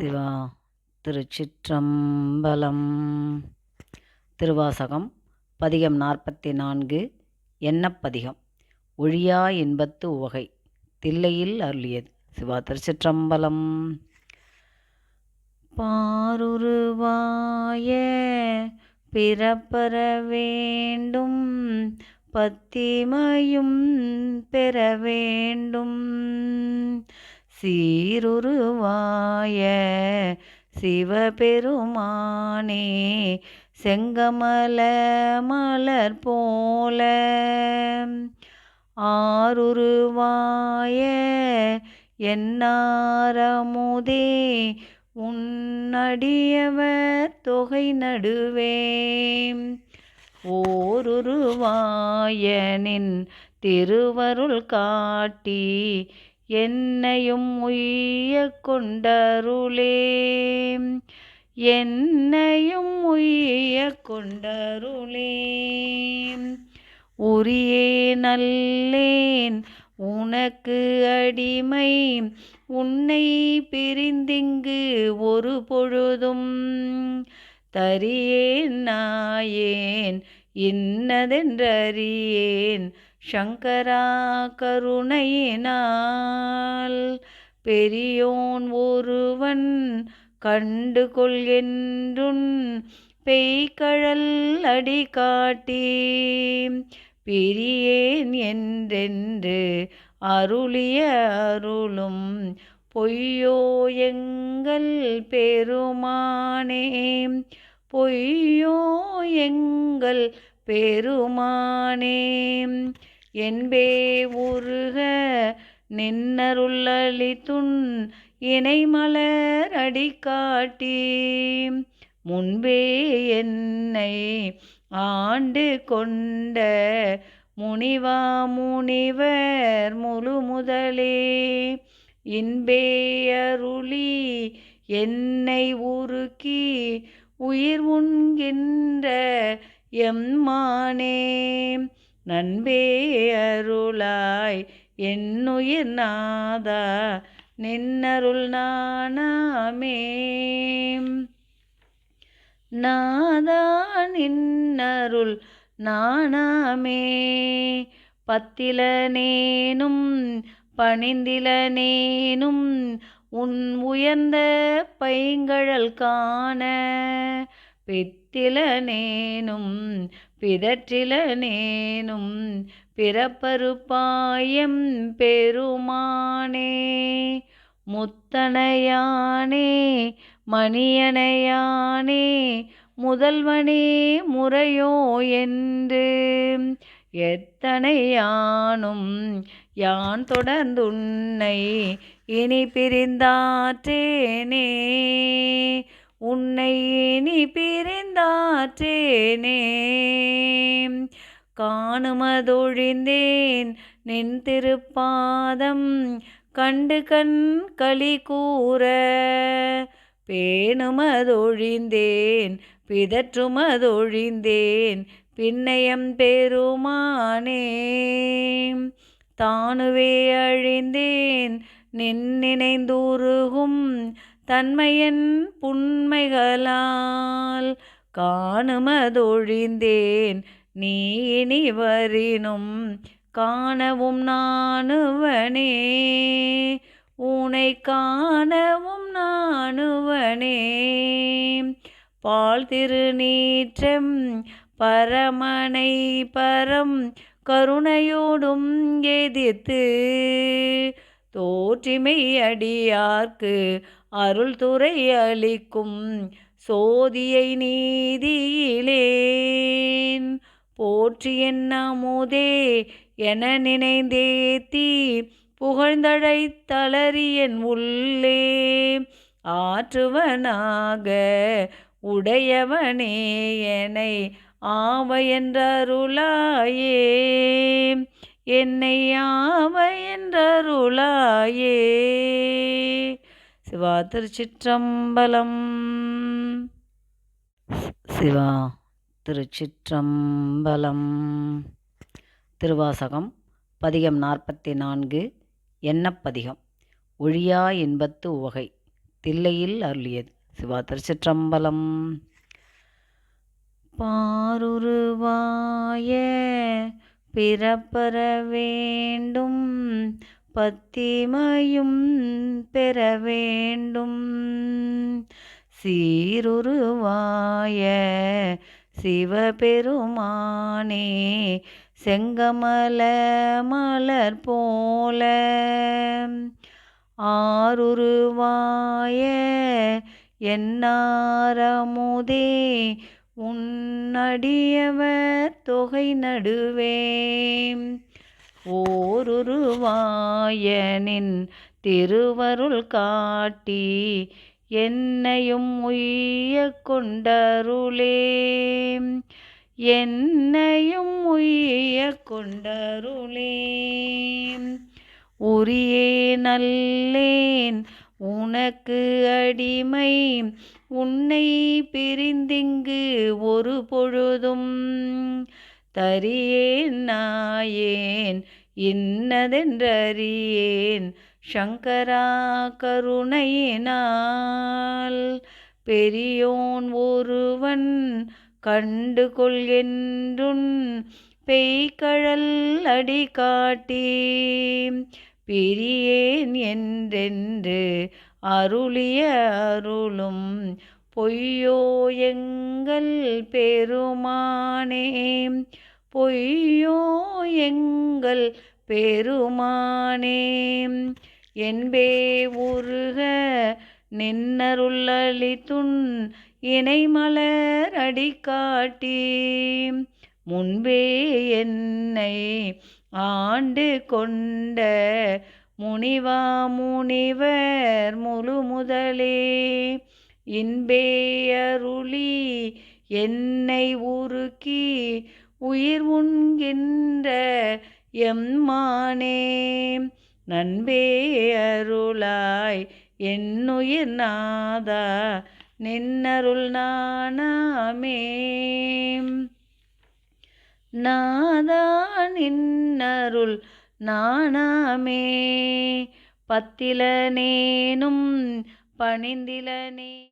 சிவா திருச்சிற்றம்பலம். திருவாசகம் பதிகம் 44 எண்ணப்பதிகம். ஒழியா இன்பத்து உவகை தில்லையில் அருளியது. சிவா திருச்சிற்றம்பலம். பாருருவாய பிறப்பற வேண்டும், பத்திமையும் பெற வேண்டும், சீருருவாய சிவபெருமானே செங்கமல மலர் போல, ஆருருவாய என்னாரமுதே உன்னடியவர் தொகை நடுவே, ஓருருவாயனின் திருவருள் காட்டி என்னையும் உய்ய கொண்டருளே, என்னையும் உய்ய கொண்டருளே. உரியே நல்லேன் உனக்கு அடிமை, உன்னை பிரிந்திங்கு ஒரு பொழுதும் தரியேன் நாயேன் இன்னதென்றறியேன், சங்கரா கருணையினால். பெரியோன் ஒருவன் கண்டுகொள் என்றுன் பெய்கழல் அடி காட்டி, பிரியேன் என்றென்று அருளிய அருளும் பொய்யோ எங்கள் பெருமானே, பொய்யோ எங்கள் பெருமானே. என்பே உருக நின்னருள் அளித்துன் இணைமலர் அடி காட்டி, முன்பே என்னை ஆண்டு கொண்ட முனிவா முனிவர் முழு முதலே, இன்பே அருளி என்னை உருக்கி உயிர் உண்கின்ற எம்மானே, நன்பே அருளாய் என்னுயிர் நாதா நின்னருள் நாணாமே, நாதா நின்னருள் நாணாமே. பத்திலனேனும் பணிந்திலனேனும் உன் உயர்ந்த பைங்கழல் காண, பித்திலனேனும் பிதற்றிலனேனும் பிறப்பறுப்பாயம் பெருமானே, முத்தனையானே மணியனையானே முதல்வனே முறையோ என்று, எத்தனையானும் யான் தொடர்ந்துன்னை இனி பிரிந்தாற்றேனே, உன்னை இனி பிரிந்தாற்றேனே. காணுமதொழிந்தேன் நின் திருப்பாதம் கண்டு கண் களி கூற, பேணுமதொழிந்தேன் பிதற்றுமதொழிந்தேன் பின்னையம் பெருமானே, தானுவே அழிந்தேன் நின்னினைந்துருகும் தன்மையன் புன்மைகளால், காணுமதொழிந்தேன் நீ இனி வரினும் காணவும் நாணுவனே, உனை காணவும் நாணுவனே. பால் திருநீற்றம் பரமனை பரம் கருணையோடும் எதிர்த்து, தோற்றிமை அடியார்க்கு அருள் துறை அளிக்கும் சோதியை நீதியிலேன், போற்றி என் அமுதே என நினைந்தேத்தி புகழ்ந்தழைத்தளரியன் உள்ளே, ஆற்றுவனாக உடையவனே எனை ஆவ என்றருளாயே, என்னை ஆவ என்றருளாயே. சிவா திருச்சிற்றம்பலம். சிவா திருச்சிற்றம்பலம். திருவாசகம் பதிகம் 44 எண்ணப்பதிகம். ஒழியா இன்பத்து உவகை தில்லையில் அருளியது. சிவா திருச்சிற்றம்பலம். பாருருவாய பிறப்பற வேண்டும், பத்திமையும் பெற வேண்டும், சீருருவாய சிவபெருமானே செங்கமல மலர் போல, ஆருருவாய என்னாரமுதே உன்னடியவர் தொகை நடுவே, ஓருருவாயனின் திருவருள் காட்டி என்னையும் உய்ய கொண்டருளே, என்னையும் உய்ய கொண்டருளே. உரியே நல்லேன் உனக்கு அடிமை, உன்னை பிரிந்திங்கு ஒரு பொழுதும் தரியேன் நாயேன் இன்னதென்றறியேன், சங்கரா கருணையினால் பெரியோன் ஒருவன் கண்டு கொள் என்றுன் பெய்கழல் அடி காட்டி, பிரியேன் என்றென்று அருளிய அருளும் பொய்யோ எங்கள் பெருமானே, பொய்யோ எங்கள் பெருமானே. என்பே உருக நின்னருள் அளித்துன் இணைமலர் அடி காட்டி, முன்பே என்னை ஆண்டு கொண்ட முனிவா முனிவர் முழு முதலே, இன்பே அருளி என்னை உருக்கி உயிர் உண்கின்ற எம்மானே, நன்பே அருளாய் என்னுயிர் நாதா நின்னருள் நாணாமே, நாதா நின்னருள் நாணாமே. பத்திலனேனும் பணிந்திலனே